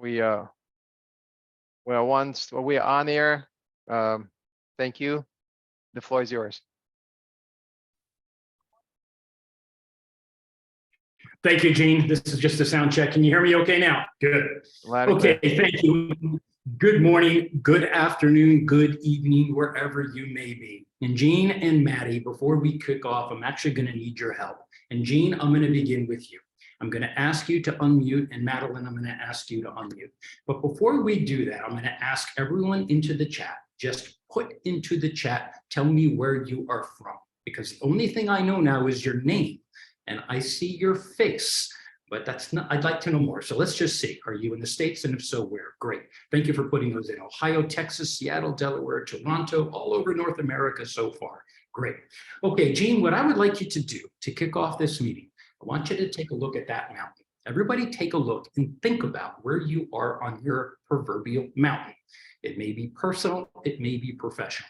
We are on air. Thank you. The floor is yours. Thank you, Gene. This is just a sound check. Can you hear me okay now? Good. Okay, thank you. Good morning, good afternoon, good evening, wherever you may be. And Gene and Maddie, before we kick off, I'm actually going to need your help. And Gene, I'm going to begin with you. I'm going to ask you to unmute, and Madeline, I'm going to ask you to unmute. But before we do that, I'm going to ask everyone into the chat, just put into the chat, tell me where you are from, because the only thing I know now is your name. And I see your face, but that's not, I'd like to know more. So let's just see, are you in the States? And if so, where? Great. Thank you for putting those in. Ohio, Texas, Seattle, Delaware, Toronto, all over North America so far. Great. Okay, Gene, what I would like you to do to kick off this meeting, I want you to take a look at that mountain. Everybody take a look and think about where you are on your proverbial mountain. It may be personal, it may be professional.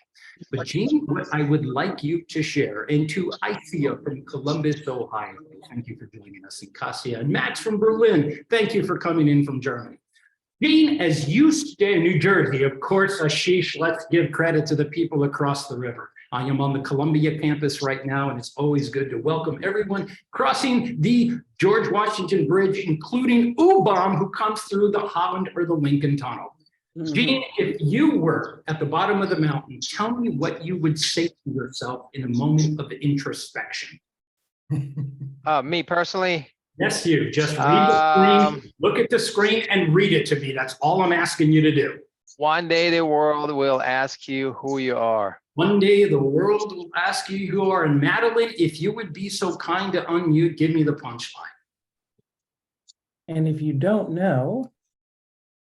But Gene, what I would like you to share, and to Isia from Columbus, Ohio, thank you for joining us, and Garcia, and Max from Berlin, thank you for coming in from Germany. Gene, as you stay in New Jersey, of course, Ashish, let's give credit to the people across the river. I am on the Columbia campus right now, and it's always good to welcome everyone crossing the George Washington Bridge, including U-Bomb, who comes through the Holland or the Lincoln Tunnel. Gene, if you were at the bottom of the mountain, tell me what you would say to yourself in a moment of introspection. Me personally? Yes, you. Just read the screen, look at the screen, and read it to me. That's all I'm asking you to do. One day the world will ask you who you are. One day the world will ask you who you are. And Madeline, if you would be so kind to unmute, give me the punchline. And if you don't know,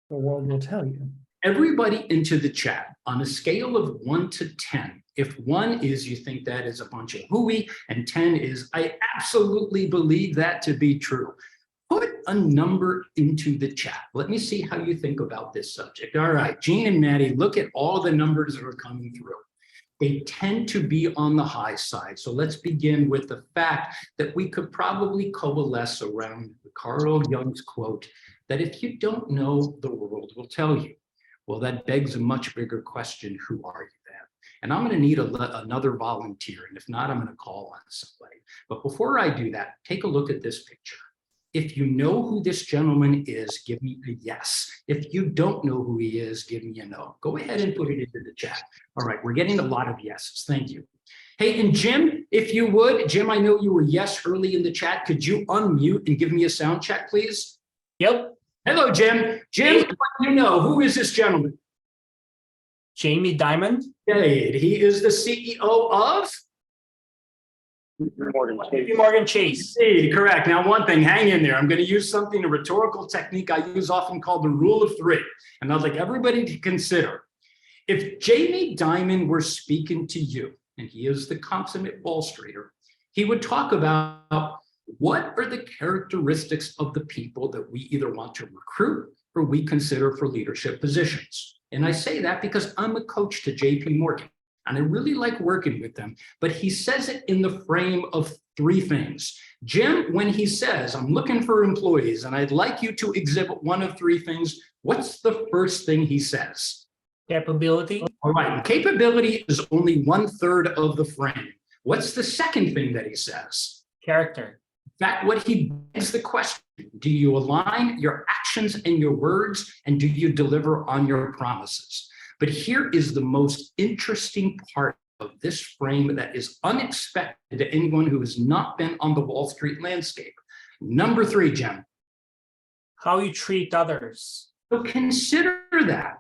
the world will tell you. Everybody into the chat, on a scale of 1 to 10, if 1 is you think that is a bunch of hooey, and 10 is I absolutely believe that to be true, put a number into the chat. Let me see how you think about this subject. All right, Gene and Maddie, look at all the numbers that are coming through. They tend to be on the high side. So let's begin with the fact that we could probably coalesce around Carl Jung's quote that if you don't know, the world will tell you. Well, that begs a much bigger question. Who are you then? And I'm going to need another volunteer. And if not, I'm going to call on somebody. But before I do that, take a look at this picture. If you know who this gentleman is, give me a yes. If you don't know who he is, give me a no. Go ahead and put it into the chat. All right, we're getting a lot of yeses. Thank you. Hey, and Jim, if you would, Jim, I know you were yes early in the chat. Could you unmute and give me a sound check, please? Yep. Hello, Jim. Jim, you know, who is this gentleman? Jamie Dimon. He is the CEO of? Morgan Chase. Correct. Now, one thing, hang in there. I'm going to use something, a rhetorical technique I use often called the rule of 3. And I'd like everybody to consider, if Jamie Dimon were speaking to you, and he is the consummate Wall Streeter, he would talk about what are the characteristics of the people that we either want to recruit or we consider for leadership positions. And I say that because I'm a coach to JP Morgan, and I really like working with them, but he says it in the frame of 3 things. Jim, when he says, I'm looking for employees and I'd like you to exhibit one of 3 things, what's the first thing he says? Capability. All right, capability is only 1/3 of the frame. What's the second thing that he says? Character. In fact, what he begs the question, do you align your actions and your words, and do you deliver on your promises? But here is the most interesting part of this frame that is unexpected to anyone who has not been on the Wall Street landscape. Number 3, Jen. How you treat others. So consider that.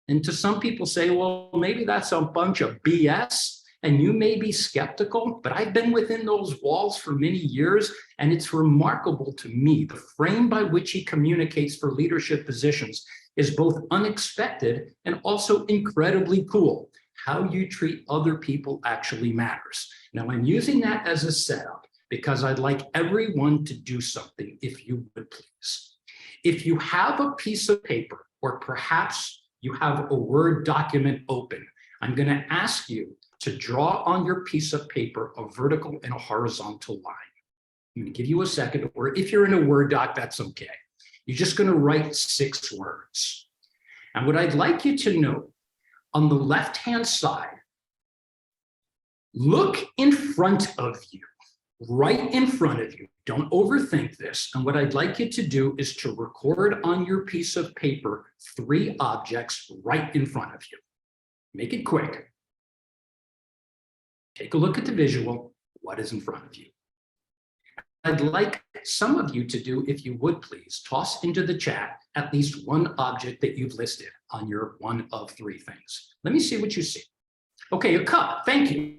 And to some people say, well, maybe that's a bunch of BS. And you may be skeptical, but I've been within those walls for many years, and it's remarkable to me. The frame by which he communicates for leadership positions is both unexpected and also incredibly cool. How you treat other people actually matters. Now, I'm using that as a setup because I'd like everyone to do something, if you would please. If you have a piece of paper, or perhaps you have a Word document open, I'm going to ask you to draw on your piece of paper a vertical and a horizontal line. I'm going to give you a second, or if you're in a Word doc, that's okay. You're just going to write 6 words. And what I'd like you to note, on the left-hand side, look in front of you, right in front of you. Don't overthink this. And what I'd like you to do is to record on your piece of paper 3 objects right in front of you. Make it quick. Take a look at the visual. What is in front of you? I'd like some of you to do, if you would please, toss into the chat at least 1 object that you've listed on your 1 of 3 things. Let me see what you see. Okay, a cup. Thank you.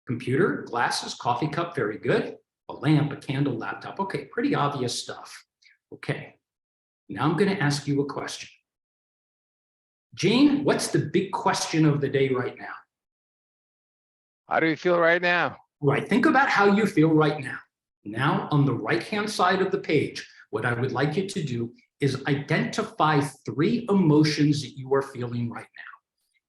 Computer, glasses, coffee cup. Very good. A lamp, a candle, laptop. Okay, pretty obvious stuff. Okay, now I'm going to ask you a question. Gene, what's the big question of the day right now? How do you feel right now? Right, think about how you feel right now. Now, on the right-hand side of the page, what I would like you to do is identify 3 emotions that you are feeling right now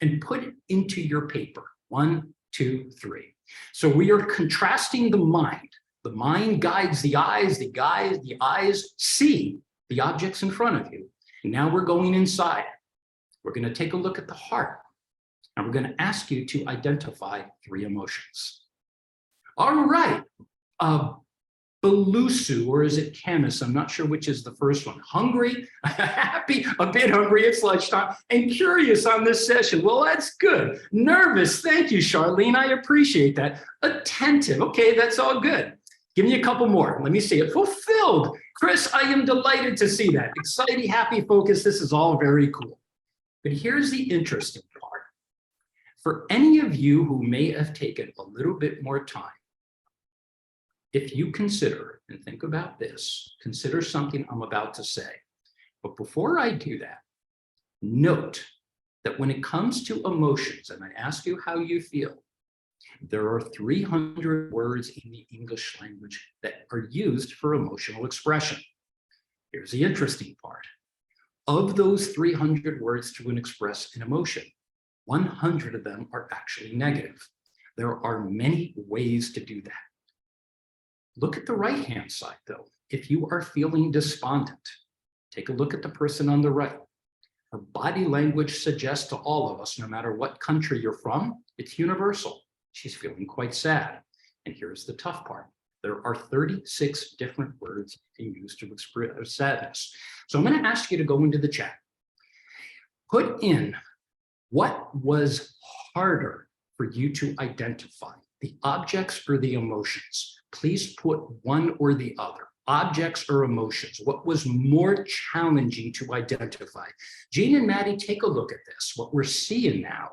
and put it into your paper. 1, 2, 3. So we are contrasting the mind. The mind guides the eyes, the eyes see the objects in front of you. And now we're going inside. We're going to take a look at the heart. And we're going to ask you to identify 3 emotions. All right. Belusu, or is it Canis? I'm not sure which is the first one. Hungry, happy, a bit hungry, it's lunchtime, and curious on this session. Well, that's good. Nervous, thank you, Charlene, I appreciate that. Attentive, okay, that's all good. Give me a couple more, let me see it. Fulfilled, Chris, I am delighted to see that. Excited, happy, focused, this is all very cool. But here's the interesting part. For any of you who may have taken a little bit more time, if you consider, and think about this, consider something I'm about to say. But before I do that, note that when it comes to emotions, and I ask you how you feel, there are 300 words in the English language that are used for emotional expression. Here's the interesting part. Of those 300 words to express an emotion, 100 of them are actually negative. There are many ways to do that. Look at the right-hand side, though. If you are feeling despondent, take a look at the person on the right. Her body language suggests to all of us, no matter what country you're from, it's universal. She's feeling quite sad. And here's the tough part. There are 36 different words you can use to express sadness. So I'm going to ask you to go into the chat. Put in what was harder for you to identify, the objects or the emotions. Please put one or the other, objects or emotions. What was more challenging to identify? Jean and Maddie, take a look at this. What we're seeing now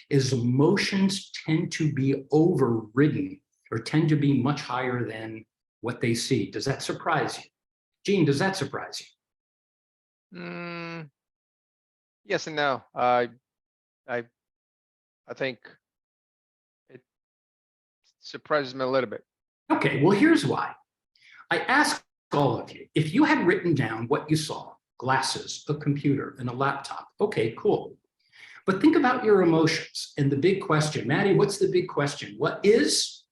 is emotions tend to be overridden or tend to be much higher than what they see. Does that surprise you? Jean, does that surprise you? Yes and no. I think it surprises me a little bit. Okay, well, here's why. I ask all of you, if you had written down what you saw, glasses, a computer, and a laptop, okay, cool. But think about your emotions and the big question. Maddie, what's the big question? What is?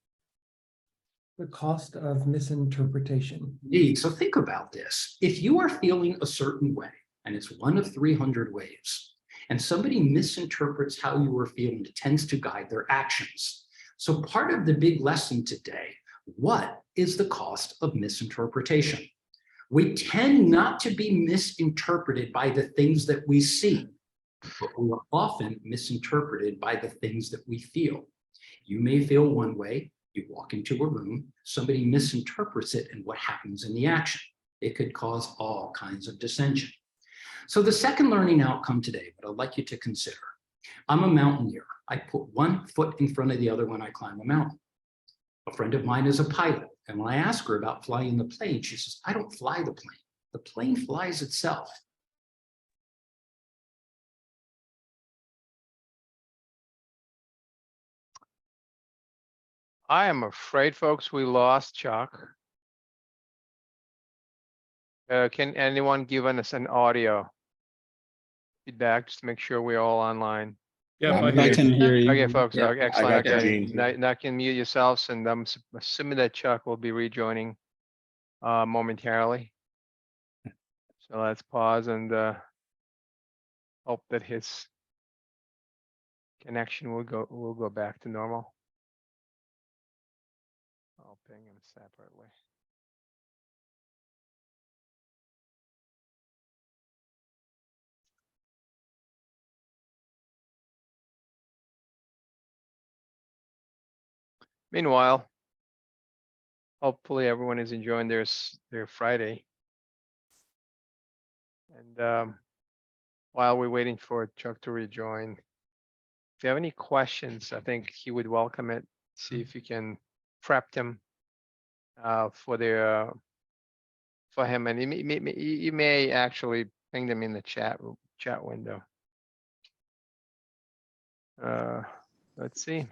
The cost of misinterpretation. Indeed, so think about this. If you are feeling a certain way, and it's 1 of 300 ways, and somebody misinterprets how you are feeling, it tends to guide their actions. So part of the big lesson today, what is the cost of misinterpretation? We tend not to be misinterpreted by the things that we see, but we are often misinterpreted by the things that we feel. You may feel one way, you walk into a room, somebody misinterprets it, and what happens in the action? It could cause all kinds of dissension. So the second learning outcome today, what I'd like you to consider, I'm a mountaineer. I put one foot in front of the other when I climb a mountain. A friend of mine is a pilot, and when I ask her about flying the plane, she says, I don't fly the plane. The plane flies itself. I am afraid, folks, we lost Chuck. Can anyone give us an audio feedback just to make sure we're all online? Yeah, I can hear you. Okay, folks, Yeah, excellent. I got Okay, you. now can mute yourselves, and I'm assuming that Chuck will be rejoining momentarily. So let's pause and hope that his connection will go back to normal. I'll ping him separately. Meanwhile, hopefully everyone is enjoying their Friday. And while we're waiting for Chuck to rejoin, if you have any questions, I think he would welcome it. See if you can prep them for him, and you may actually ping them in the chat window. Let's see.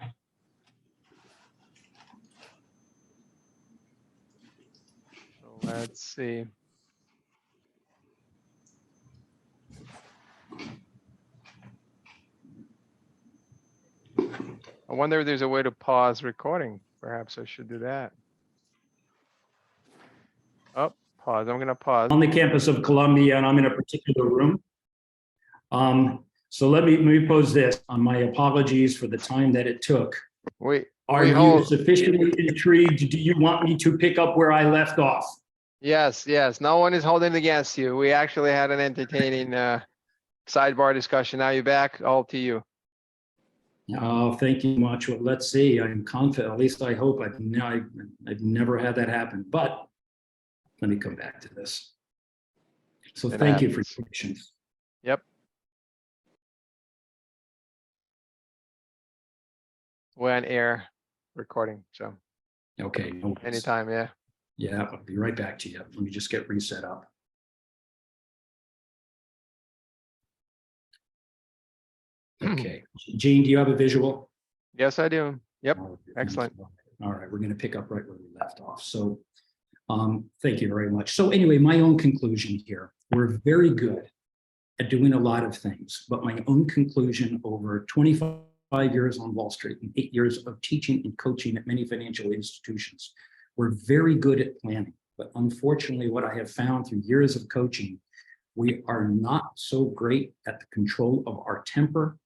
Let's see. I wonder if there's a way to pause recording. Perhaps I should do that. Oh, pause. I'm going to pause. On the campus of Columbia, and I'm in a particular room. So let me pose this. My apologies for the time that it took. Are you sufficiently intrigued? Do you want me to pick up where I left off? Yes. No one is holding it against you. We actually had an entertaining sidebar discussion. Now you're back. All to you. Oh, thank you much. Well, let's see. I'm confident. At least I hope. I've never had that happen. But let me come back to this. So thank you for your patience. Yep. We're on air recording, so. Okay. No worries. Anytime, yeah. Yeah, I'll be right back to you. Let me just get reset up. Okay. Gene, do you have a visual? Yes, I do. Yep. Excellent. All right. We're going to pick up right where we left off. So thank you very much. So anyway, my own conclusion here. We're very good at doing a lot of things, but my own conclusion over 25 years on Wall Street and 8 years of teaching and coaching at many financial institutions, we're very good at planning. But unfortunately, what I have found through years of coaching, we are not so great at the control of our temper.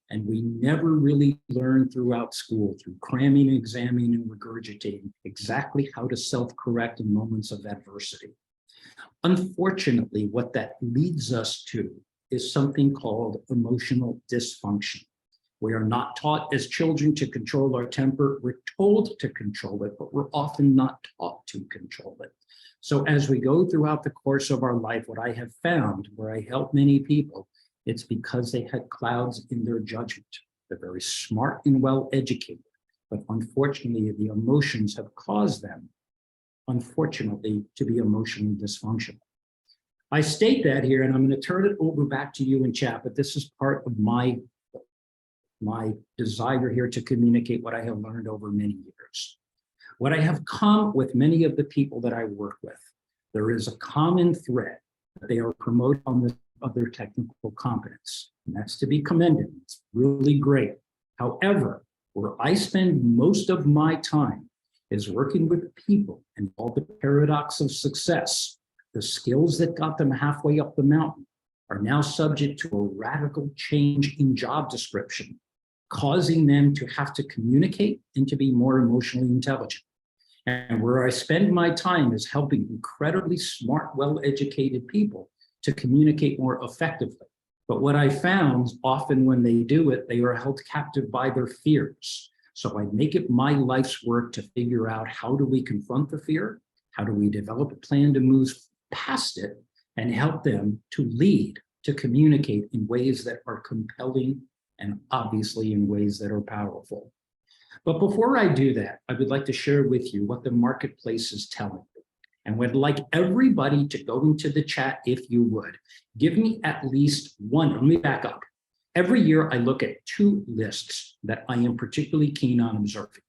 And we never really learn throughout school, through cramming, examining, and regurgitating, exactly how to self-correct in moments of adversity. Unfortunately, what that leads us to is something called emotional dysfunction. We are not taught as children to control our temper. We're told to control it, but we're often not taught to control it. So as we go throughout the course of our life, what I have found, where I help many people, it's because they had clouds in their judgment. They're very smart and well-educated, but unfortunately, the emotions have caused them, unfortunately, to be emotionally dysfunctional. I state that here, and I'm going to turn it over back to you in chat, but this is part of my desire here to communicate what I have learned over many years. What I have come with many of the people that I work with, there is a common thread that they are promoting on this of their technical competence, and that's to be commended. It's really great. However, where I spend most of my time is working with people and all the paradox of success. The skills that got them halfway up the mountain are now subject to a radical change in job description, causing them to have to communicate and to be more emotionally intelligent. And where I spend my time is helping incredibly smart, well-educated people to communicate more effectively. But what I found, often when they do it, they are held captive by their fears. So I make it my life's work to figure out, how do we confront the fear? How do we develop a plan to move past it and help them to lead, to communicate in ways that are compelling and obviously in ways that are powerful. But before I do that, I would like to share with you what the marketplace is telling me. And would like everybody to go into the chat, if you would. Give me at least one. Let me back up. Every year, I look at 2 lists that I am particularly keen on observing.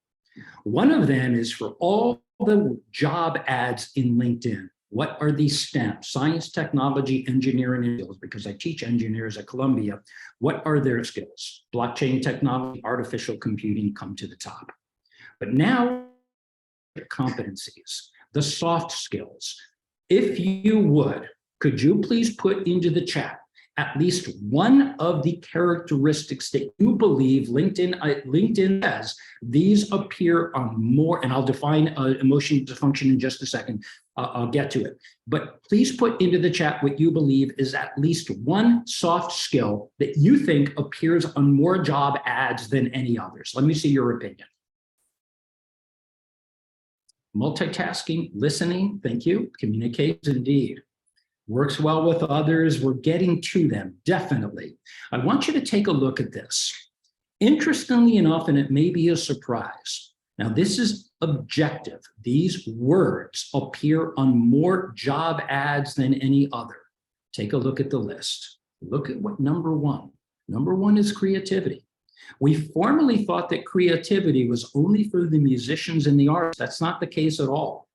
One of them is for all the job ads in LinkedIn. What are these STEM? Science, technology, engineering, and skills, because I teach engineers at Columbia. What are their skills? Blockchain technology, artificial computing come to the top. But now, competencies. The soft skills. If you would, Could you please put into the chat at least one of the characteristics that you believe LinkedIn says these appear on more, and I'll define emotional dysfunction in just a second. I'll get to it. But please put into the chat what you believe is at least one soft skill that you think appears on more job ads than any others. Let me see your opinion. Multitasking, listening, thank you. Communicates, indeed. Works well with others. We're getting to them, definitely. I want you to take a look at this. Interestingly enough, and it may be a surprise. Now, this is objective. These words appear on more job ads than any other. Take a look at the list. Look at what number one. Number one is creativity. We formerly thought that creativity was only for the musicians and the artists. That's not the case at all.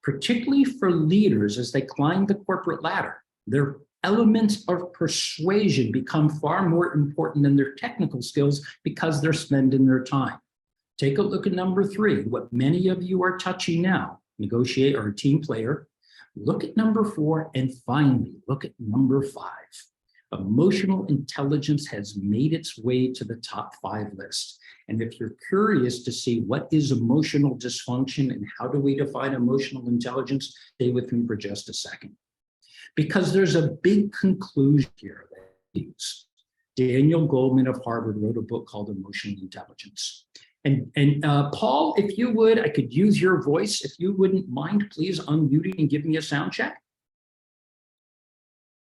Particularly for leaders as they climb the corporate ladder, their elements of persuasion become far more important than their technical skills because they're spending their time. Take a look at number three, what many of you are touching now, negotiate or a team player. Look at number four, and finally, look at number five. Emotional intelligence has made its way to the top 5 list. And if you're curious to see what is emotional dysfunction and how do we define emotional intelligence, stay with me for just a second. Because there's a big conclusion here that I use. Daniel Goleman of Harvard wrote a book called Emotional Intelligence. And Paul, if you would, I could use your voice. If you wouldn't mind, please unmute and give me a sound check.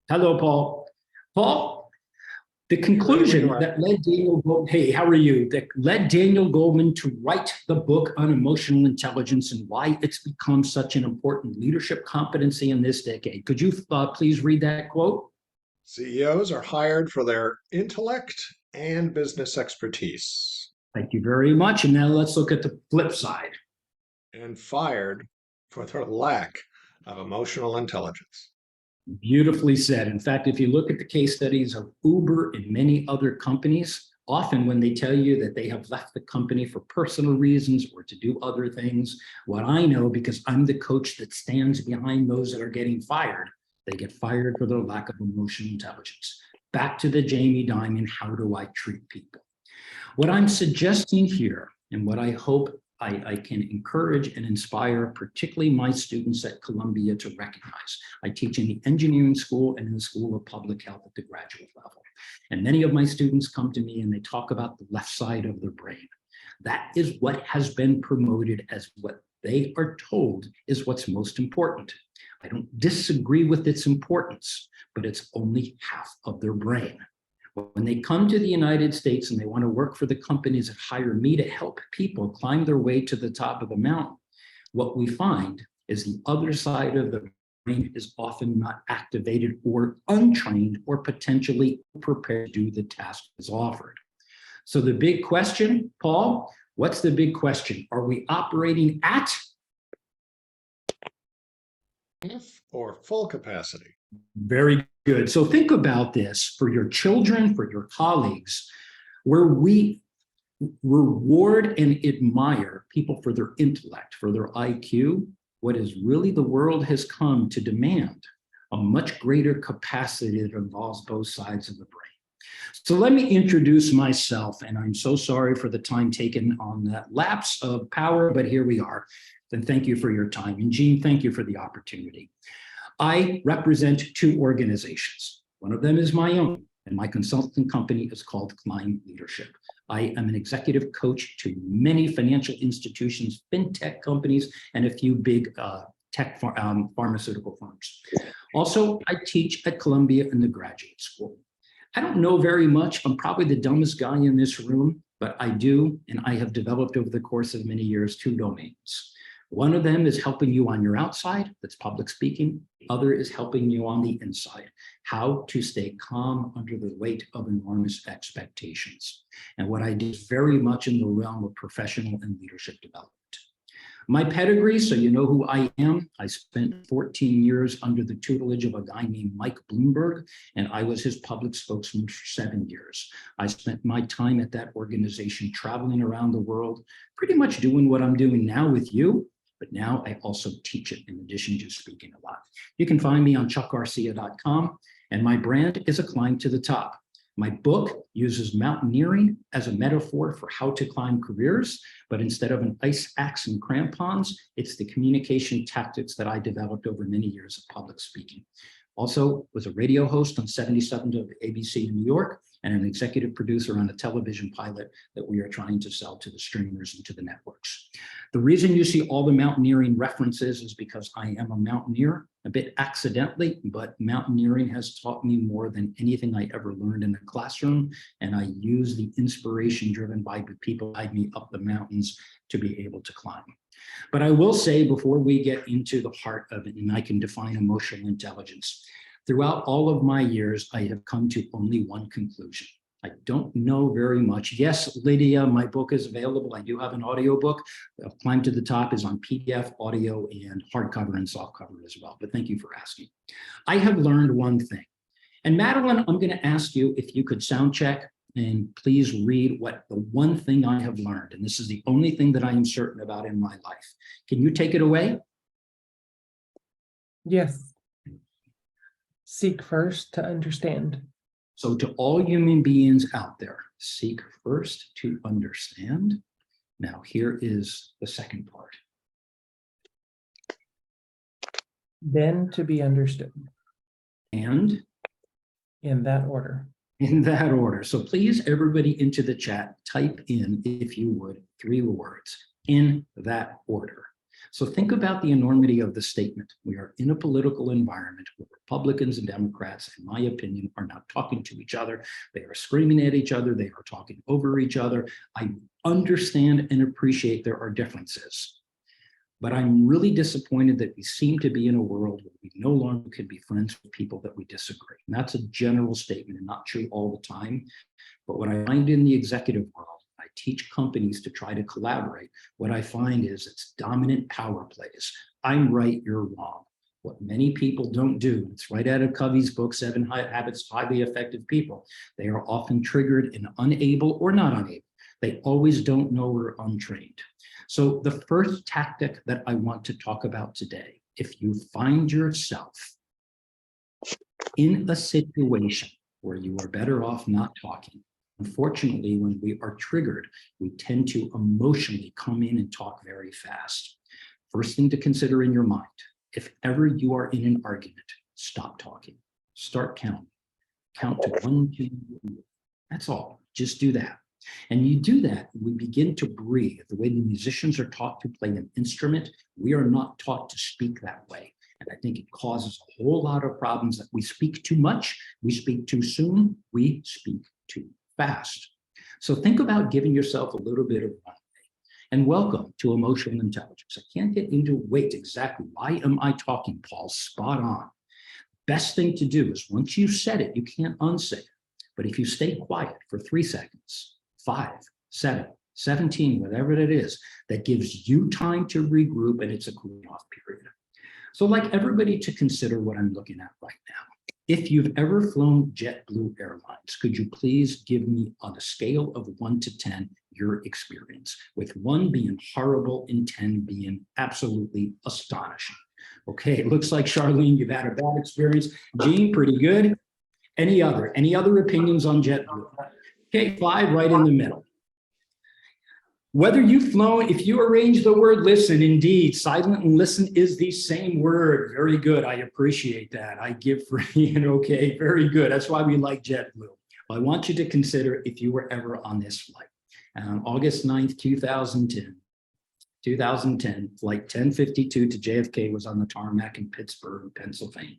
Hello, Paul. Paul, the conclusion that led Daniel Goleman, hey, how are you? That led Daniel Goleman to write the book on emotional intelligence and why it's become such an important leadership competency in this decade. Could you please read that quote? CEOs are hired for their intellect and business expertise. Thank you very much. And now let's look at the flip side. And fired for their lack of emotional intelligence. Beautifully said. In fact, if you look at the case studies of Uber and many other companies, often when they tell you that they have left the company for personal reasons or to do other things, what I know, because I'm the coach that stands behind those that are getting fired, they get fired for their lack of emotional intelligence. Back to the Jamie Dimon, how do I treat people? What I'm suggesting here, and what I hope I can encourage and inspire, particularly my students at Columbia, to recognize. I teach in the engineering school and in the School of Public Health at the graduate level. And many of my students come to me and they talk about the left side of their brain. That is what has been promoted as what they are told is what's most important. I don't disagree with its importance, but it's only half of their brain. When they come to the United States and they want to work for the companies that hire me to help people climb their way to the top of the mountain, what we find is the other side of the brain is often not activated or untrained or potentially prepared to do the task as offered. So the big question, Paul, what's the big question? Are we operating at Half or full capacity? Very good. So think about this for your children, for your colleagues, where we reward and admire people for their intellect, for their IQ. What is really the world has come to demand a much greater capacity that involves both sides of the brain. So let me introduce myself, and I'm so sorry for the time taken on that lapse of power, but here we are. Then thank you for your time. And Gene, thank you for the opportunity. I represent 2 organizations. One of them is my own, and my consulting company is called Climb Leadership. I am an executive coach to many financial institutions, fintech companies, and a few big tech pharmaceutical firms. Also, I teach at Columbia in the graduate school. I don't know very much. I'm probably the dumbest guy in this room, but I do, and I have developed over the course of many years 2 domains. One of them is helping you on your outside, that's public speaking. The other is helping you on the inside, how to stay calm under the weight of enormous expectations. And what I do is very much in the realm of professional and leadership development. My pedigree, so you know who I am. I spent 14 years under the tutelage of a guy named Mike Bloomberg, and I was his public spokesman for 7 years. I spent my time at that organization traveling around the world, pretty much doing what I'm doing now with you, but now I also teach it in addition to speaking a lot. You can find me on chuckgarcia.com, and my brand is A Climb to the Top. My book uses mountaineering as a metaphor for how to climb careers, but instead of an ice axe and crampons, it's the communication tactics that I developed over many years of public speaking. Also was a radio host on 77 to ABC in New York, and an executive producer on a television pilot that we are trying to sell to the streamers and to the networks. The reason you see all the mountaineering references is because I am a mountaineer, a bit accidentally, but mountaineering has taught me more than anything I ever learned in a classroom, and I use the inspiration driven by the people guide me up the mountains to be able to climb. But I will say, before we get into the heart of it, and I can define emotional intelligence, throughout all of my years, I have come to only one conclusion. I don't know very much. Yes, Lydia, my book is available. I do have an audio book. Climb to the Top is on PDF, audio, and hardcover and softcover as well. But thank you for asking. I have learned one thing. And Madeline, I'm going to ask you if you could sound check and please read what the one thing I have learned. And this is the only thing that I am certain about in my life. Can you take it away? Yes. Seek first to understand. So to all human beings out there, seek first to understand. Now here is the second part. Then to be understood. And In that order. in that order. So please, everybody into the chat, type in, if you would, 3 words, in that order. So think about the enormity of the statement. We are in a political environment where Republicans and Democrats, in my opinion, are not talking to each other. They are screaming at each other. They are talking over each other. I understand and appreciate there are differences. But I'm really disappointed that we seem to be in a world where we no longer can be friends with people that we disagree. And that's a general statement and not true all the time. But what I find in the executive world, I teach companies to try to collaborate. What I find is it's dominant power plays. I'm right, you're wrong. What many people don't do, it's right out of Covey's book, 7 Habits of Highly Effective People. They are often triggered and unable or not unable. They always don't know or untrained. So the first tactic that I want to talk about today, if you find yourself in a situation where you are better off not talking, unfortunately, when we are triggered, we tend to emotionally come in and talk very fast. First thing to consider in your mind, if ever you are in an argument, stop talking, start counting. Count to 1, 2, 3. That's all, just do that. And you do that, we begin to breathe. The way the musicians are taught to play an instrument, we are not taught to speak that way. And I think it causes a whole lot of problems that we speak too much, we speak too soon, we speak too fast. So think about giving yourself a little bit of runway. And welcome to emotional intelligence. I can't get into wait exactly. Why am I talking, Paul? Spot on. Best thing to do is once you've said it, you can't unsay it. But if you stay quiet for 3 seconds, 5, 7, 17, whatever it is, that gives you time to regroup, and it's a cooling off period. So I'd like everybody to consider what I'm looking at right now. If you've ever flown JetBlue Airlines, could you please give me on a scale of 1 to 10, your experience, with 1 being horrible and 10 being absolutely astonishing? Okay, it looks like Charlene, you've had a bad experience. Gene, pretty good. Any other opinions on JetBlue? Okay, 5 right in the middle. Whether you've flown, if you arrange the word listen, indeed, silent and listen is the same word. Very good. I appreciate that. I give for okay, very good. That's why we like JetBlue. Well, I want you to consider if you were ever on this flight. August 9th, 2010, flight 1052 to JFK was on the tarmac in Pittsburgh, Pennsylvania.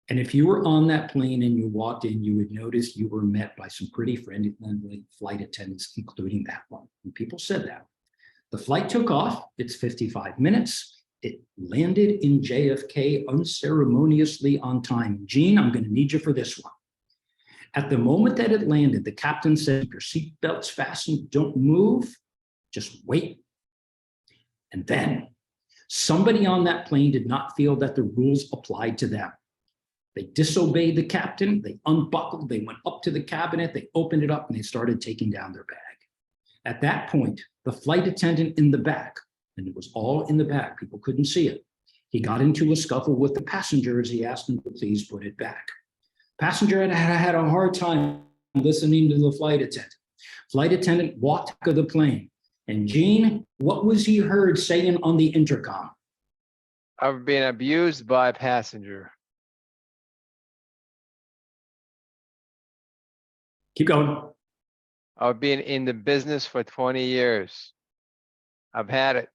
And if you were on that plane and you walked in, you would notice you were met by some pretty friendly flight attendants, including that one. And people said that. The flight took off. It's 55 minutes. It landed in JFK unceremoniously on time. Gene, I'm going to need you for this one. At the moment that it landed, the captain said, your seatbelt's fastened, don't move, just wait. And then somebody on that plane did not feel that the rules applied to them. They disobeyed the captain, they unbuckled, they went up to the cabinet, they opened it up, and they started taking down their bag. At that point, the flight attendant in the back and it was all in the back. People couldn't see it. He got into a scuffle with the passenger as he asked him to please put it back. Passenger had a hard time listening to the flight attendant. Flight attendant walked out of the plane. And Gene, what was he heard saying on the intercom? I've been abused by a passenger. Keep going. I've been in the business for 20 years. I've had it.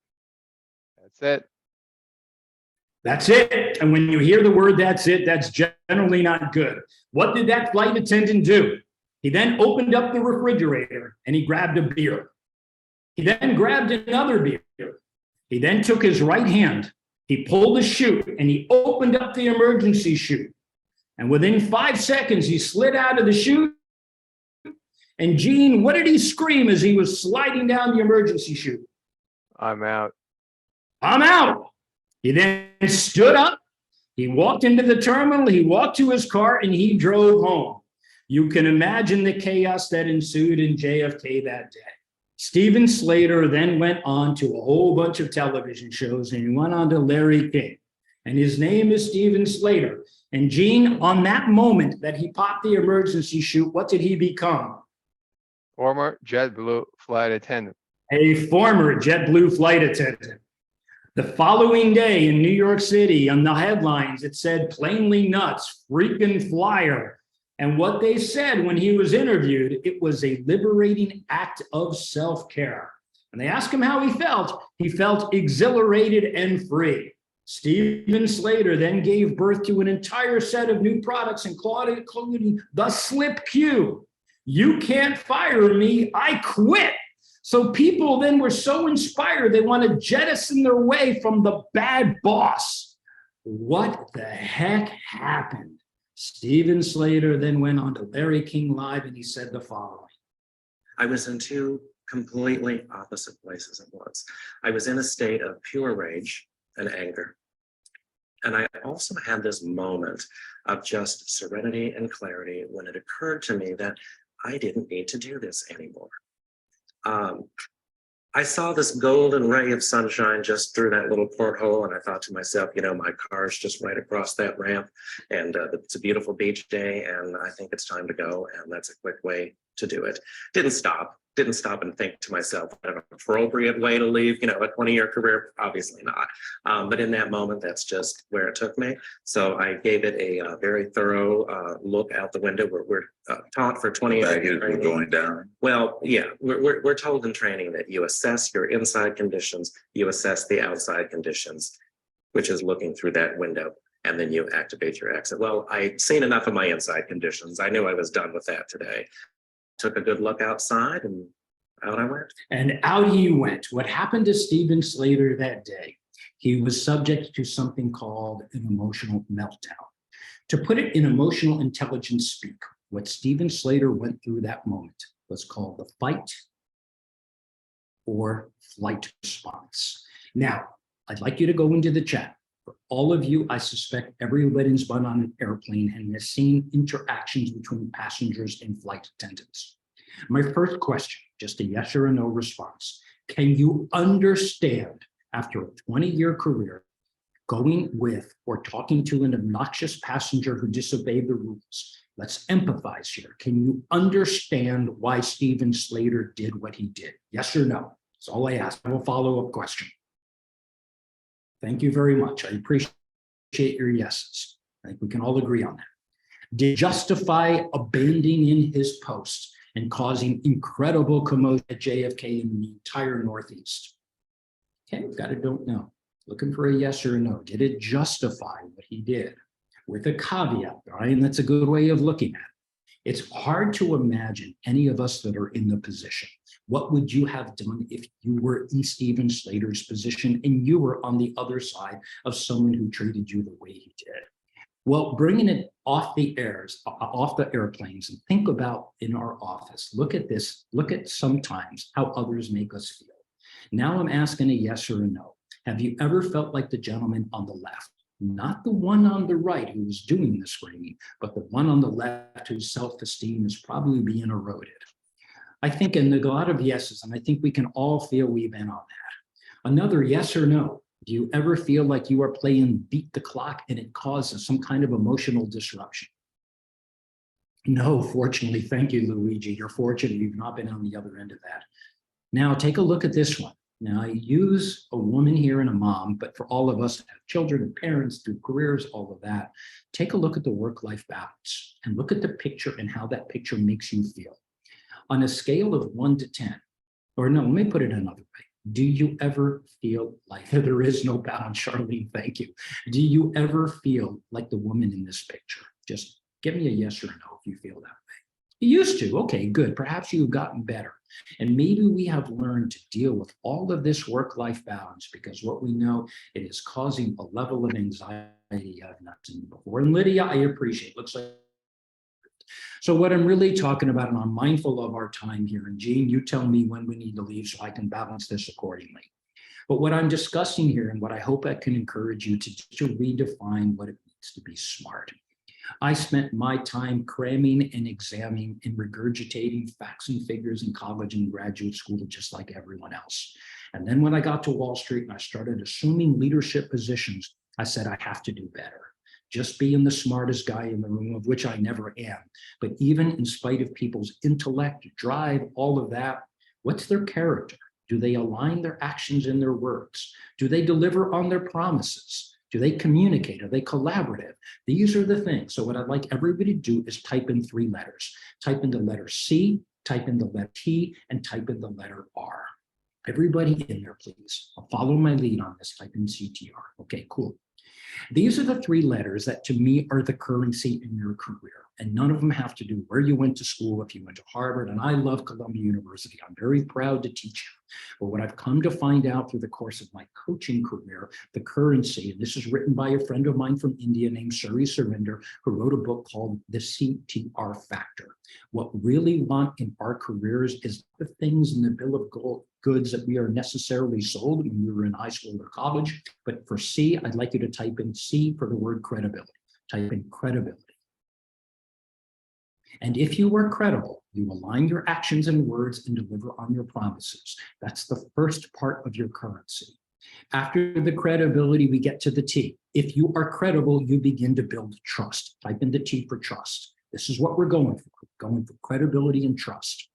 That's it. That's it. And when you hear the word that's it, that's generally not good. What did that flight attendant do? He then opened up the refrigerator and he grabbed a beer. He then grabbed another beer. He then took his right hand, he pulled the chute and he opened up the emergency chute. And within 5 seconds, he slid out of the chute. And Gene, what did he scream as he was sliding down the emergency chute? I'm out. I'm out. He then stood up. He walked into the terminal. He walked to his car and he drove home. You can imagine the chaos that ensued in JFK that day. Stephen Slater then went on to a whole bunch of television shows and he went on to Larry King. And his name is Stephen Slater. And Gene, on that moment that he popped the emergency chute, what did he become? Former JetBlue flight attendant. A former JetBlue flight attendant. The following day in New York City, on the headlines, it said plainly nuts, freaking flyer. And what they said when he was interviewed, it was a liberating act of self-care. And they asked him how he felt. He felt exhilarated and free. Stephen Slater then gave birth to an entire set of new products, including the Slip Q. You can't fire me, I quit. So people then were so inspired, they want to jettison their way from the bad boss. What the heck happened? Stephen Slater then went on to Larry King Live and he said the following. I was in two completely opposite places at once. I was in a state of pure rage and anger. And I also had this moment of just serenity and clarity when it occurred to me that I didn't need to do this anymore. I saw this golden ray of sunshine just through that little porthole, and I thought to myself, you know, my car's just right across that ramp, and it's a beautiful beach day, and I think it's time to go, and that's a quick way to do it. Didn't stop and think to myself, kind of an appropriate way to leave, you know, a 20-year career, obviously not. But in that moment, that's just where it took me. So I gave it a very thorough look out the window. We're taught for 20 years. We're going down. Well, yeah, we're told in training that you assess your inside conditions, you assess the outside conditions, which is looking through that window, and then you activate your exit. Well, I'd seen enough of my inside conditions. I knew I was done with that today. Took a good look outside and out I went. And out he went. What happened to Stephen Slater that day? He was subject to something called an emotional meltdown. To put it in emotional intelligence speak, what Stephen Slater went through that moment was called the fight or flight response. Now, I'd like you to go into the chat. For all of you, I suspect everybody's been on an airplane and has seen interactions between passengers and flight attendants. My first question, just a yes or a no response. Can you understand, after a 20-year career, going with or talking to an obnoxious passenger who disobeyed the rules? Let's empathize here. Can you understand why Stephen Slater did what he did? Yes or no? That's all I ask. I have a follow-up question. Thank you very much. I appreciate your yeses. I think we can all agree on that. Did justify abandoning his post and causing incredible commotion at JFK and the entire Northeast? Okay, we've got to don't know. Looking for a yes or a no. Did it justify what he did? With a caveat, Brian, that's a good way of looking at it. It's hard to imagine any of us that are in the position. What would you have done if you were in Stephen Slater's position and you were on the other side of someone who treated you the way he did? Well, bringing it off the airplanes and think about in our office, look at this, look at sometimes how others make us feel. Now I'm asking a yes or a no. Have you ever felt like the gentleman on the left? Not the one on the right who was doing the screaming, but the one on the left whose self-esteem is probably being eroded. I think in a lot of yeses, and I think we can all feel we've been on that. Another, yes or no. Do you ever feel like you are playing beat the clock and it causes some kind of emotional disruption? No, fortunately, thank you, Luigi. You're fortunate you've not been on the other end of that. Now take a look at this one. Now I use a woman here and a mom, but for all of us that have children and parents, do careers, all of that, take a look at the work-life balance and look at the picture and how that picture makes you feel. On a scale of 1 to 10, or no, let me put it another way. Do you ever feel like there is no balance, Charlene? Thank you. Do you ever feel like the woman in this picture? Just give me a yes or a no if you feel that way. You used to, okay, good. Perhaps you've gotten better. And maybe we have learned to deal with all of this work-life balance because what we know, it is causing a level of anxiety I've not seen before. And Lydia, I appreciate, looks like. So what I'm really talking about, and I'm mindful of our time here, and Jean, you tell me when we need to leave so I can balance this accordingly. But what I'm discussing here, and what I hope I can encourage you to redefine what it means to be smart. I spent my time cramming and examining and regurgitating facts and figures in college and graduate school, just like everyone else. And then when I got to Wall Street and I started assuming leadership positions, I said, I have to do better. Just being the smartest guy in the room, of which I never am. But even in spite of people's intellect, drive, all of that, what's their character? Do they align their actions and their words? Do they deliver on their promises? Do they communicate? Are they collaborative? These are the things. So what I'd like everybody to do is type in 3 letters. Type in the letter C, type in the letter T, and type in the letter R. Everybody in there, please. I'll follow my lead on this. Type in CTR. Okay, cool. These are the 3 letters that to me are the currency in your career. And none of them have to do where you went to school, if you went to Harvard, and I love Columbia University. I'm very proud to teach you. But what I've come to find out through the course of my coaching career, the currency, and this is written by a friend of mine from India named Suri Surinder, who wrote a book called The CTR Factor. What we really want in our careers is the things in the bill of goods that we are necessarily sold when we were in high school or college. But for C, I'd like you to type in C for the word credibility. Type in credibility. And if you are credible, you align your actions and words and deliver on your promises. That's the first part of your currency. After the credibility, we get to the T. If you are credible, you begin to build trust. Type in the T for trust. This is what we're going for. We're going for credibility and trust.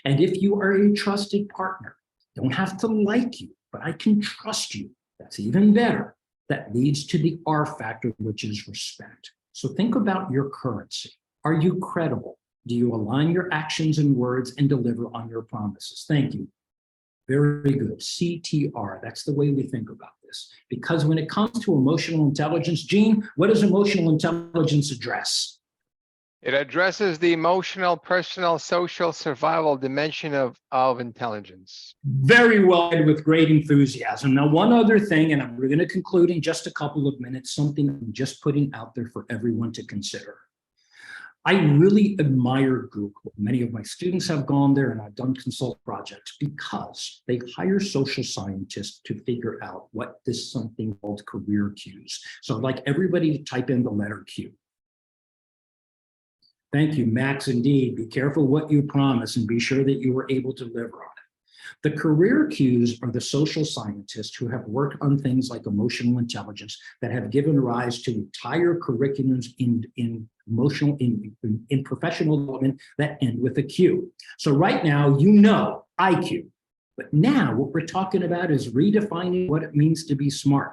And if you are a trusted partner, don't have to like you, but I can trust you. That's even better. That leads to the R factor, which is respect. So think about your currency. Are you credible? Do you align your actions and words and deliver on your promises? Thank you. Very good. CTR, that's the way we think about this. Because when it comes to emotional intelligence, Jean, what does emotional intelligence address? It addresses the emotional, personal, social, survival dimension of intelligence. Very well, with great enthusiasm. Now, one other thing, and we're going to conclude in just a couple of minutes, something I'm just putting out there for everyone to consider. I really admire Google. Many of my students have gone there and I've done consult projects because they hire social scientists to figure out what this something called career cues. So I'd like everybody to type in the letter Q. Thank you, Max. Indeed, be careful what you promise and be sure that you were able to deliver on it. The career cues are the social scientists who have worked on things like emotional intelligence that have given rise to entire curriculums in professional development that end with a Q. So right now, you know IQ. But now what we're talking about is redefining what it means to be smart.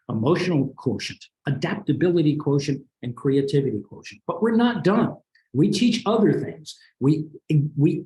Emotional quotient, adaptability quotient, and creativity quotient. But we're not done. We teach other things. We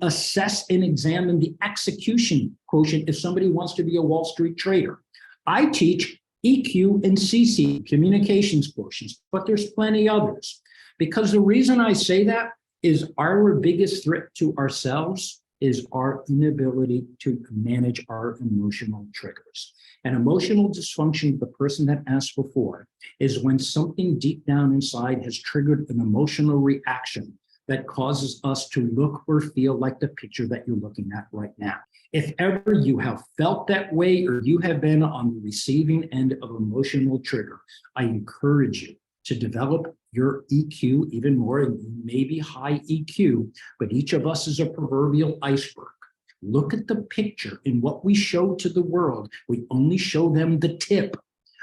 assess and examine the execution quotient if somebody wants to be a Wall Street trader. I teach EQ and CC, communications quotients, but there's plenty others. Because the reason I say that is our biggest threat to ourselves is our inability to manage our emotional triggers. And emotional dysfunction, the person that asked before, is when something deep down inside has triggered an emotional reaction that causes us to look or feel like the picture that you're looking at right now. If ever you have felt that way or you have been on the receiving end of emotional trigger, I encourage you to develop your EQ even more. And maybe high EQ, but each of us is a proverbial iceberg. Look at the picture. In what we show to the world, we only show them the tip.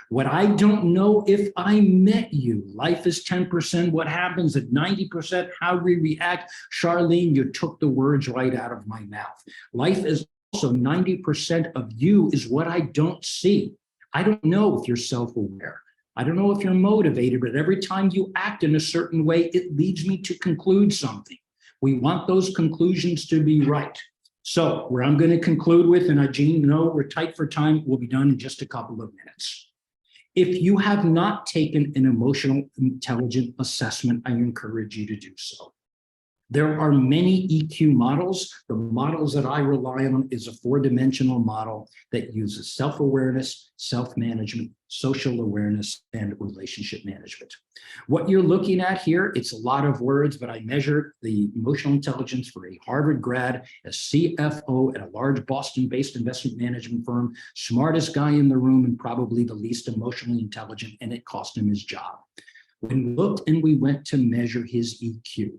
What I don't know if I met you. Life is 10%. What happens at 90%? How we react. Charlene, you took the words right out of my mouth. Life is also 90% of you is what I don't see. I don't know if you're self-aware. I don't know if you're motivated, but every time you act in a certain way, it leads me to conclude something. We want those conclusions to be right. So where I'm going to conclude with, and Jean, no, we're tight for time. We'll be done in just a couple of minutes. If you have not taken an emotional intelligence assessment, I encourage you to do so. There are many EQ models. The models that I rely on is a 4-dimensional model that uses self-awareness, self-management, social awareness, and relationship management. What you're looking at here, it's a lot of words, but I measured the emotional intelligence for a Harvard grad, a CFO at a large Boston-based investment management firm, smartest guy in the room and probably the least emotionally intelligent, and it cost him his job. When we looked and we went to measure his EQ,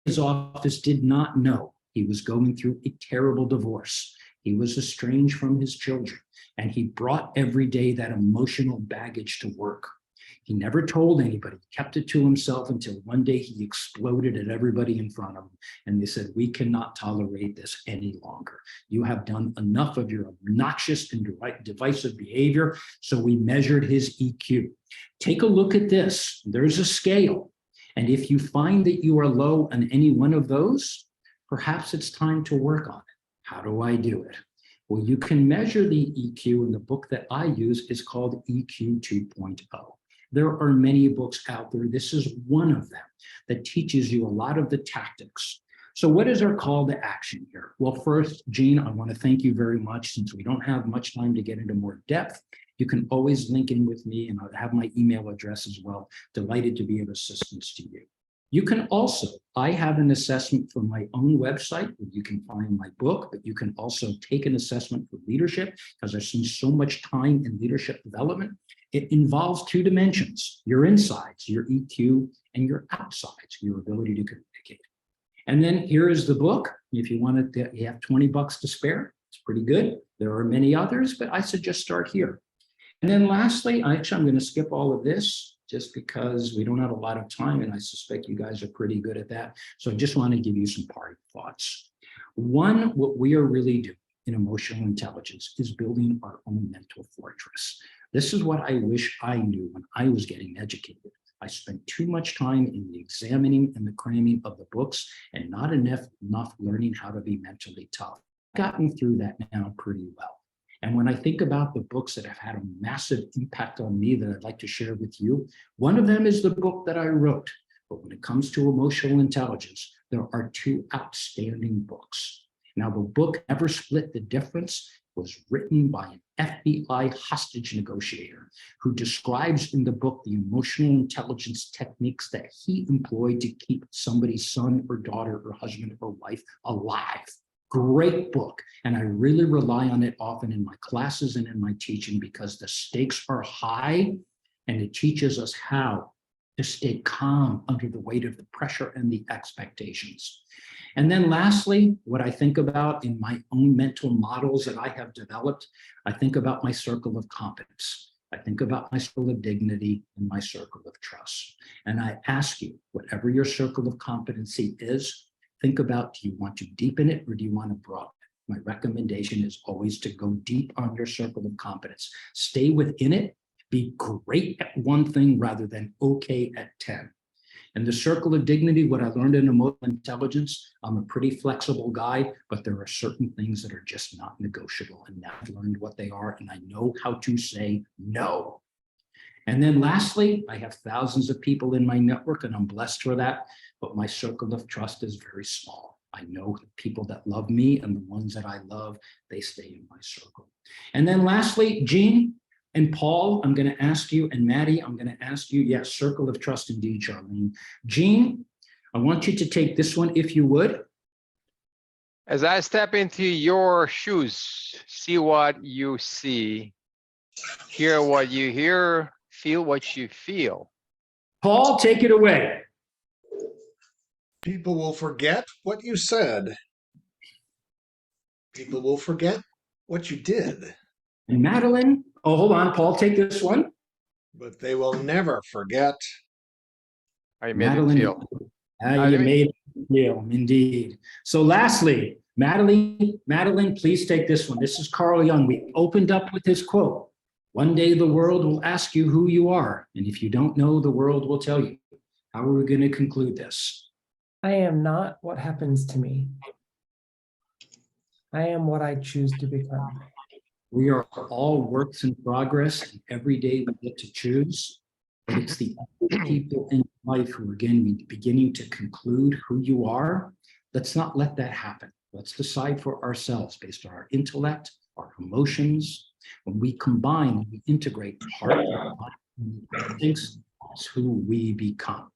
his office did not know he was going through a terrible divorce. He was estranged from his children, and he brought every day that emotional baggage to work. He never told anybody, kept it to himself until one day he exploded at everybody in front of him. And they said, we cannot tolerate this any longer. You have done enough of your obnoxious and divisive behavior. So we measured his EQ. Take a look at this. There's a scale. And if you find that you are low on any one of those, perhaps it's time to work on it. How do I do it? Well, you can measure the EQ, and the book that I use is called EQ 2.0. There are many books out there. This is one of them that teaches you a lot of the tactics. So what is our call to action here? Well, first, Jean, I want to thank you very much. Since we don't have much time to get into more depth, you can always link in with me, and I'll have my email address as well. Delighted to be of assistance to you. You can also, I have an assessment from my own website where you can find my book, but you can also take an assessment for leadership because I've seen so much time in leadership development. It involves 2 dimensions, your insides, your EQ, and your outsides, your ability to communicate. And then here is the book. If you want to, you have $20 to spare. It's pretty good. There are many others, but I suggest start here. And then lastly, actually, I'm going to skip all of this just because we don't have a lot of time, and I suspect you guys are pretty good at that. So I just want to give you some parting thoughts. One, what we are really doing in emotional intelligence is building our own mental fortress. This is what I wish I knew when I was getting educated. I spent too much time in the examining and the cramming of the books and not enough learning how to be mentally tough. I've gotten through that now pretty well. And when I think about the books that have had a massive impact on me that I'd like to share with you, one of them is the book that I wrote. But when it comes to emotional intelligence, there are 2 outstanding books. Now, the book Never Split the Difference was written by an FBI hostage negotiator who describes in the book the emotional intelligence techniques that he employed to keep somebody's son or daughter or husband or wife alive. Great book. And I really rely on it often in my classes and in my teaching because the stakes are high and it teaches us how to stay calm under the weight of the pressure and the expectations. And then lastly, what I think about in my own mental models that I have developed, I think about my circle of competence. I think about my circle of dignity and my circle of trust. And I ask you, whatever your circle of competency is, think about, do you want to deepen it or do you want to broaden it? My recommendation is always to go deep on your circle of competence. Stay within it. Be great at one thing rather than okay at 10. And the circle of dignity, what I learned in emotional intelligence, I'm a pretty flexible guy, but there are certain things that are just not negotiable. And now I've learned what they are, and I know how to say no. And then lastly, I have thousands of people in my network, and I'm blessed for that, but my circle of trust is very small. I know the people that love me, and the ones that I love, they stay in my circle. And then lastly, Jean and Paul, I'm going to ask you, and Maddie, I'm going to ask you, yes, circle of trust indeed, Charlene. Jean, I want you to take this one, if you would. As I step into your shoes, see what you see, hear what you hear, feel what you feel. Paul, take it away. People will forget what you said. People will forget what you did, And Madeline, oh, hold on, Paul, take this one. but they will never forget. How you made it Madeline, feel. how I you mean- made it feel, indeed. So lastly, Madeline, please take this one. This is Carl Jung. We opened up with his quote. One day the world will ask you who you are. And if you don't know, the world will tell you. How are we going to conclude this? I am not what happens to me. I am what I choose to become. We are all works in progress, and every day we get to choose. But it's the other people in life who are beginning to conclude who you are. Let's not let that happen. Let's decide for ourselves based on our intellect, our emotions. When we combine, we integrate heart, mind, and instincts, that's who we become.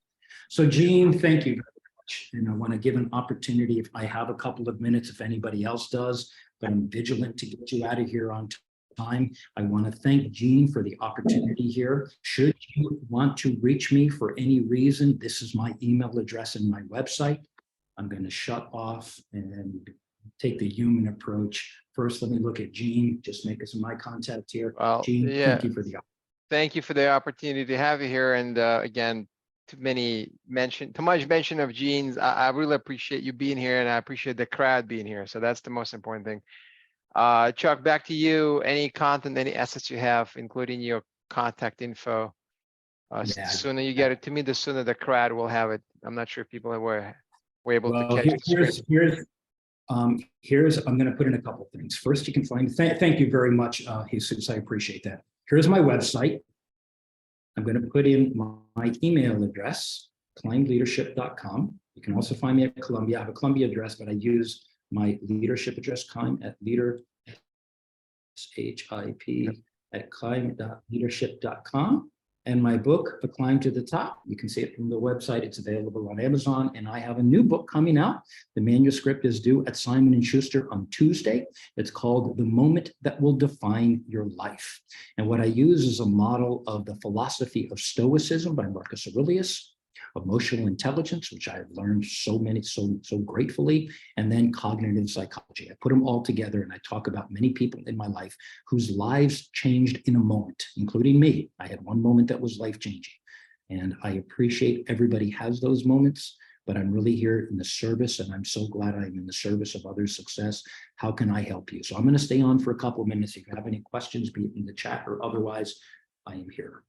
So, Gene, thank you very much. And I want to give an opportunity, if I have a couple of minutes, if anybody else does, but I'm vigilant to get you out of here on time. I want to thank Gene for the opportunity here. Should you want to reach me for any reason, this is my email address and my website. I'm going to shut off and take the human approach. First, let me look at Gene, just make us my contact here. Well, Gene, yeah. thank you for the opportunity. Thank you for the opportunity to have you here. And again, too much mention of Gene's. I really appreciate you being here, and I appreciate the crowd being here. So that's the most important thing. Chuck, back to you. Any content, any assets you have, including your contact info. The Yeah. sooner you get it to me, the sooner the crowd will have it. I'm not sure if people were able to catch the script. Here's, I'm going to put in a couple things. First, you can find, thank you very much, Jesus, I appreciate that. Here's my website. I'm going to put in my email address, climbleadership.com. You can also find me at Columbia. I have a Columbia address, but I use my leadership address, climb at leader, SHIP at climb.leadership.com. And my book, The Climb to the Top, you can see it from the website. It's available on Amazon. And I have a new book coming out. The manuscript is due at Simon & Schuster on Tuesday. It's called The Moment That Will Define Your Life. And what I use is a model of the philosophy of Stoicism by Marcus Aurelius, emotional intelligence, which I've learned so gratefully, and then cognitive psychology. I put them all together and I talk about many people in my life whose lives changed in a moment, including me. I had one moment that was life-changing. And I appreciate everybody has those moments, but I'm really here in the service, and I'm so glad I'm in the service of others' success. How can I help you? So I'm going to stay on for a couple of minutes. If you have any questions, be it in the chat or otherwise, I am here.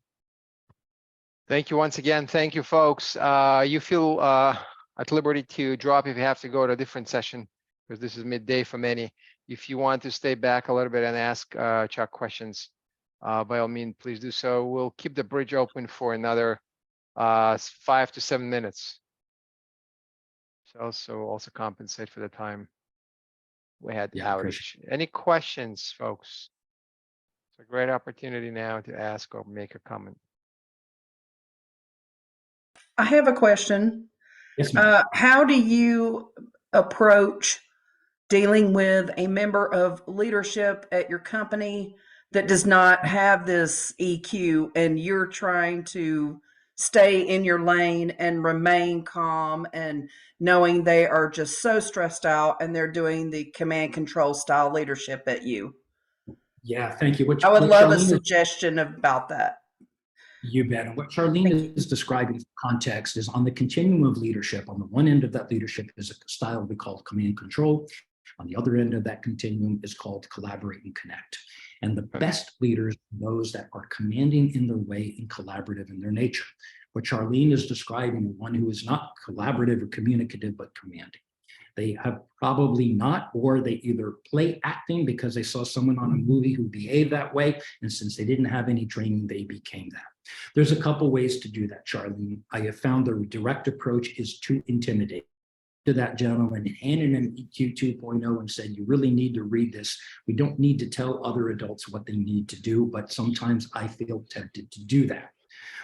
Thank you once again. Thank you, folks. You feel at liberty to drop if you have to go to a different session, because this is midday for many. If you want to stay back a little bit and ask Chuck questions, by all means, please do so. We'll keep the bridge open for another 5 to 7 minutes. So also compensate for the time we had outage. Any questions, folks? It's a great opportunity now to ask or make a comment. I have a question. Yes, ma'am. How do you approach dealing with a member of leadership at your company that does not have this EQ, and you're trying to stay in your lane and remain calm, and knowing they are just so stressed out and they're doing the command control style leadership at you? Yeah, thank you. I would love a Charlene suggestion about that. You bet. And what Charlene is describing in context is on the continuum of leadership. On the one end of that leadership is a style we call command control. On the other end of that continuum is called collaborate and connect. And the best leaders are those that are commanding in their way and collaborative in their nature. What Charlene is describing is one who is not collaborative or communicative, but commanding. They have probably not, or they either play acting because they saw someone on a movie who behaved that way, and since they didn't have any training, they became that. There's a couple ways to do that, Charlene. I have found the direct approach is too intimidating. To that gentleman, handed him EQ 2.0 and said, you really need to read this. We don't need to tell other adults what they need to do, but sometimes I feel tempted to do that.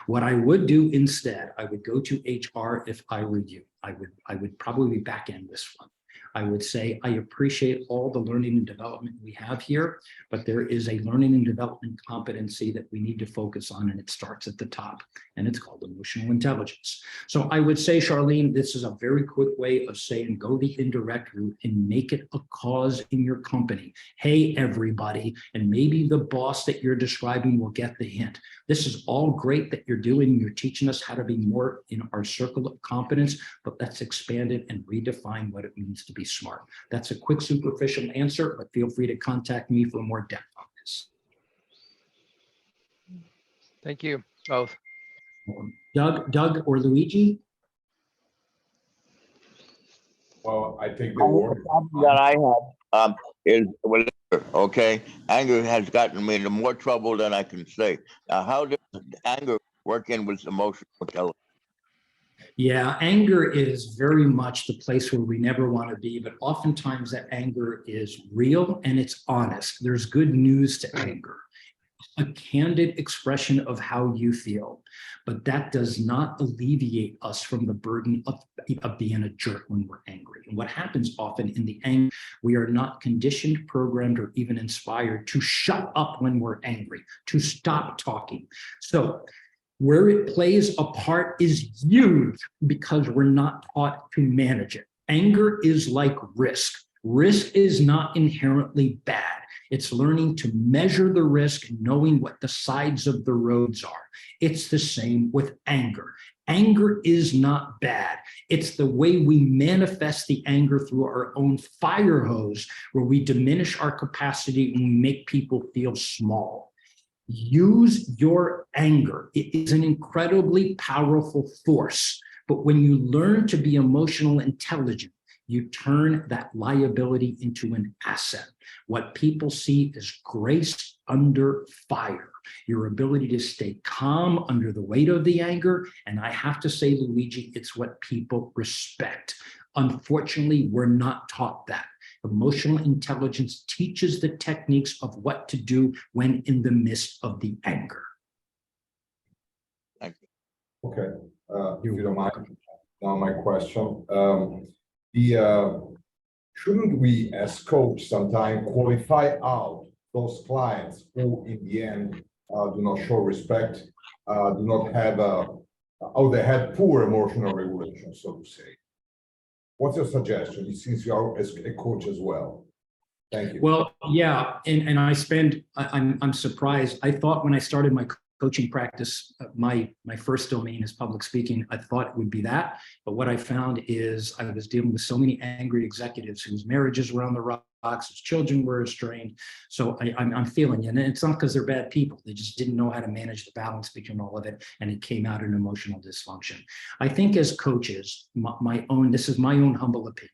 What I would do instead, I would go to HR if I were you. I would probably back end this one. I would say I appreciate all the learning and development we have here, but there is a learning and development competency that we need to focus on, and it starts at the top, and it's called emotional intelligence. So I would say, Charlene, this is a very quick way of saying go the indirect route and make it a cause in your company. Hey, everybody, and maybe the boss that you're describing will get the hint. This is all great that you're doing. You're teaching us how to be more in our circle of competence, but let's expand it and redefine what it means to be smart. That's a quick, superficial answer, but feel free to contact me for more depth on this. Thank you both. Doug or Luigi? Well, I think The problem that I have is with anger, okay? Anger has gotten me into more trouble than I can say. Now, how does anger work in with emotional intelligence? Yeah, anger is very much the place where we never want to be, but oftentimes that anger is real and it's honest. There's good news to anger, a candid expression of how you feel, but that does not alleviate us from the burden of being a jerk when we're angry. And what happens often in the anger, we are not conditioned, programmed, or even inspired to shut up when we're angry, to stop talking. So where it plays a part is huge because we're not taught to manage it. Anger is like risk. Risk is not inherently bad. It's learning to measure the risk, knowing what the sides of the roads are. It's the same with anger. Anger is not bad. It's the way we manifest the anger through our own fire hose, where we diminish our capacity and we make people feel small. Use your anger. It is an incredibly powerful force. But when you learn to be emotional intelligent, you turn that liability into an asset. What people see is grace under fire, your ability to stay calm under the weight of the anger. And I have to say, Luigi, it's what people respect. Unfortunately, we're not taught that. Emotional intelligence teaches the techniques of what to do when in the midst of the anger. Thank you. Okay, if you don't mind, now my question. Shouldn't we, as coach, sometime qualify out those clients who, in the end, do not show respect, do not have or they have poor emotional regulation, so to say? What's your suggestion, since you are as a coach as well? Thank you. Well, yeah, and I'm surprised. I thought when I started my coaching practice, my first domain is public speaking. I thought it would be that, but what I found is I was dealing with so many angry executives whose marriages were on the rocks, whose children were estranged. So I'm feeling you, and it's not because they're bad people. They just didn't know how to manage the balance between all of it, and it came out in emotional dysfunction. I think as coaches, this is my own humble opinion.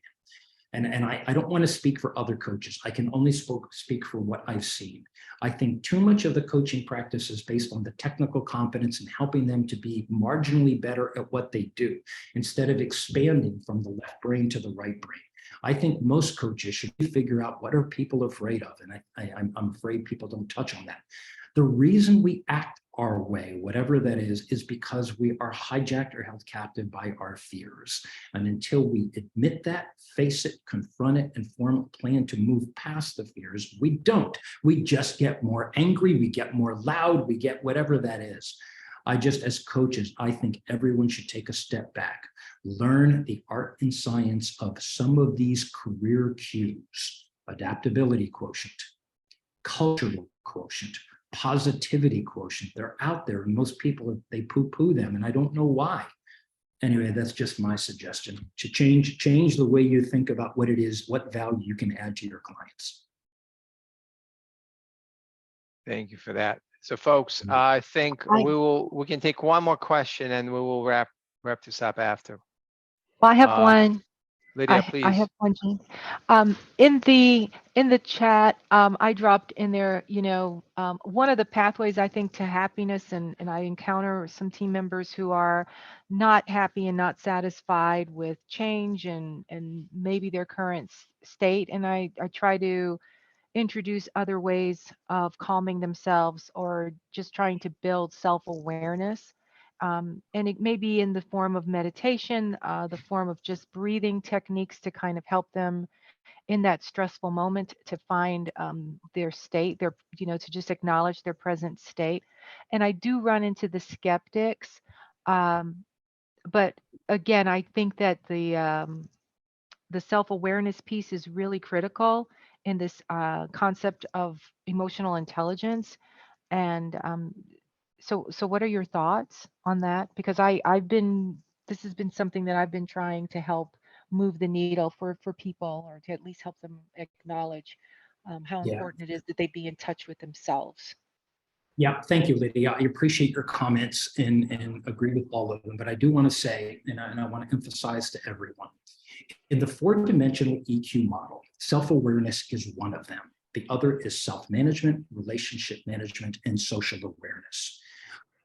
And I don't want to speak for other coaches. I can only speak for what I've seen. I think too much of the coaching practice is based on the technical competence and helping them to be marginally better at what they do, instead of expanding from the left brain to the right brain. I think most coaches should figure out what are people afraid of. And I'm afraid people don't touch on that. The reason we act our way, whatever that is because we are hijacked or held captive by our fears. And until we admit that, face it, confront it, and form a plan to move past the fears, we don't. We just get more angry, we get more loud, we get whatever that is. As coaches, I think everyone should take a step back, learn the art and science of some of these career cues: adaptability quotient, cultural quotient, positivity quotient. They're out there, and most people, they poo-poo them, and I don't know why. Anyway, that's just my suggestion, to change the way you think about what it is, what value you can add to your clients. Thank you for that. So folks, I think we can take one more question and we will wrap this up after. Well, I have one. Lydia, please. I have one, Gene. In the chat, I dropped in there, one of the pathways I think to happiness, and I encounter some team members who are not happy and not satisfied with change and maybe their current state. And I try to introduce other ways of calming themselves or just trying to build self-awareness. And it may be in the form of meditation, the form of just breathing techniques to kind of help them in that stressful moment to find their state, to just acknowledge their present state. And I do run into the skeptics. But again, I think that the self-awareness piece is really critical in this concept of emotional intelligence. And so what are your thoughts on that? Because this has been something that I've been trying to help move the needle for people, or to at least help them acknowledge how Yeah. important it is that they be in touch with themselves. Yeah, thank you, Lydia. I appreciate your comments and agree with all of them. But I do want to say, and I want to emphasize to everyone, in the four-dimensional EQ model, self-awareness is one of them. The other is self-management, relationship management, and social awareness.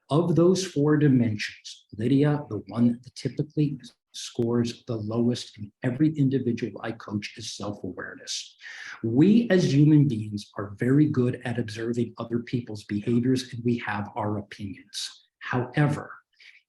Of those four dimensions, Lydia, the one that typically scores the lowest in every individual I coach is self-awareness. We as human beings are very good at observing other people's behaviors, and we have our opinions. However,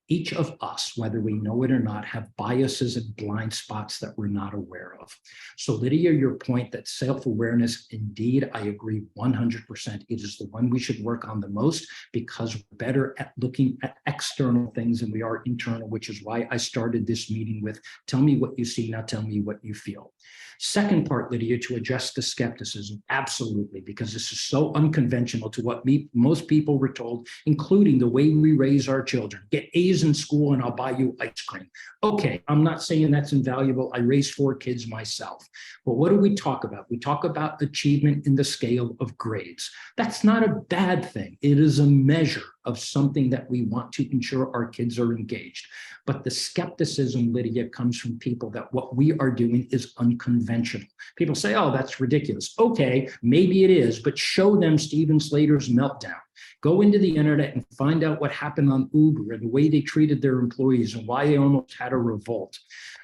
each of us, whether we know it or not, have biases and blind spots that we're not aware of. So Lydia, your point that self-awareness, indeed, I agree 100%. It is the one we should work on the most, because we're better at looking at external things than we are internal, which is why I started this meeting with, tell me what you see, now tell me what you feel. Second part, Lydia, to address the skepticism, absolutely, because this is so unconventional to what most people were told, including the way we raise our children. Get A's in school and I'll buy you ice cream. Okay, I'm not saying that's invaluable. I raised 4 kids myself. But what do we talk about? We talk about achievement in the scale of grades. That's not a bad thing. It is a measure of something that we want to ensure our kids are engaged. But the skepticism, Lydia, comes from people that what we are doing is unconventional. People say, oh, that's ridiculous. Okay, maybe it is, but show them Steven Slater's meltdown. Go into the internet and find out what happened on Uber and the way they treated their employees and why they almost had a revolt.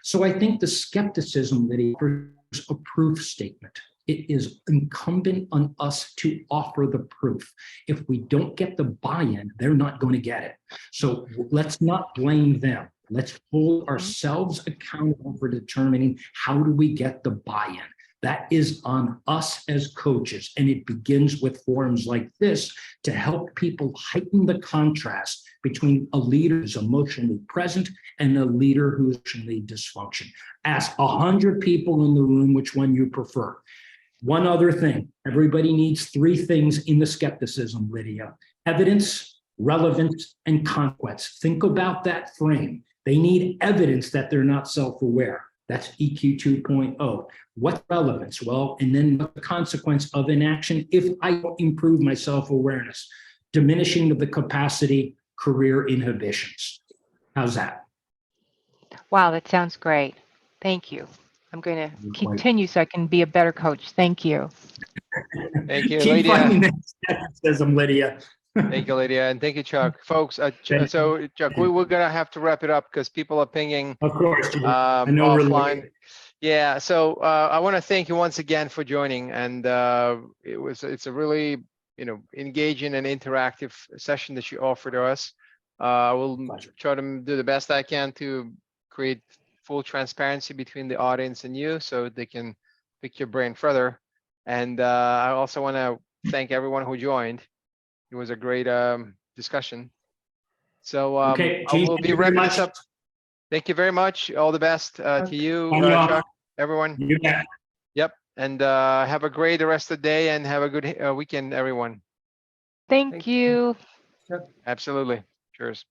So I think the skepticism, Lydia, is a proof statement. It is incumbent on us to offer the proof. If we don't get the buy-in, they're not going to get it. So let's not blame them. Let's hold ourselves accountable for determining how do we get the buy-in. That is on us as coaches, and it begins with forums like this to help people heighten the contrast between a leader who's emotionally present and a leader who's emotionally dysfunctional. Ask 100 people in the room which one you prefer. One other thing, everybody needs 3 things in the skepticism, Lydia: evidence, relevance, and consequence. Think about that frame. They need evidence that they're not self-aware. That's EQ 2.0. What's relevance? Well, and then what's the consequence of inaction if I don't improve my self-awareness? Diminishing of the capacity, career inhibitions. How's that? Wow, that sounds great. Thank you. I'm going to continue so I can be a better coach. Thank you. Thank you, Keep Lydia. finding that skepticism, Lydia. Thank you, Lydia, and thank you, Chuck. Folks, so Chuck, we're gonna have to wrap it up because people are pinging Of course, I know we're offline. late. Yeah, so I want to thank you once again for joining, and it's a really engaging and interactive session that you offer to us. I will try to do the best I can to create full transparency between the audience and you, so they can pick your brain further. And I also want to thank everyone who joined. It was a great discussion. So Okay, I Gene, will thank be you very wrapping much. this up. Thank you very much. All the best to you, Signing off. Chuck, everyone. You bet. Yep. And have a great rest of the day and have a good weekend, everyone. Thank you. Absolutely. Cheers.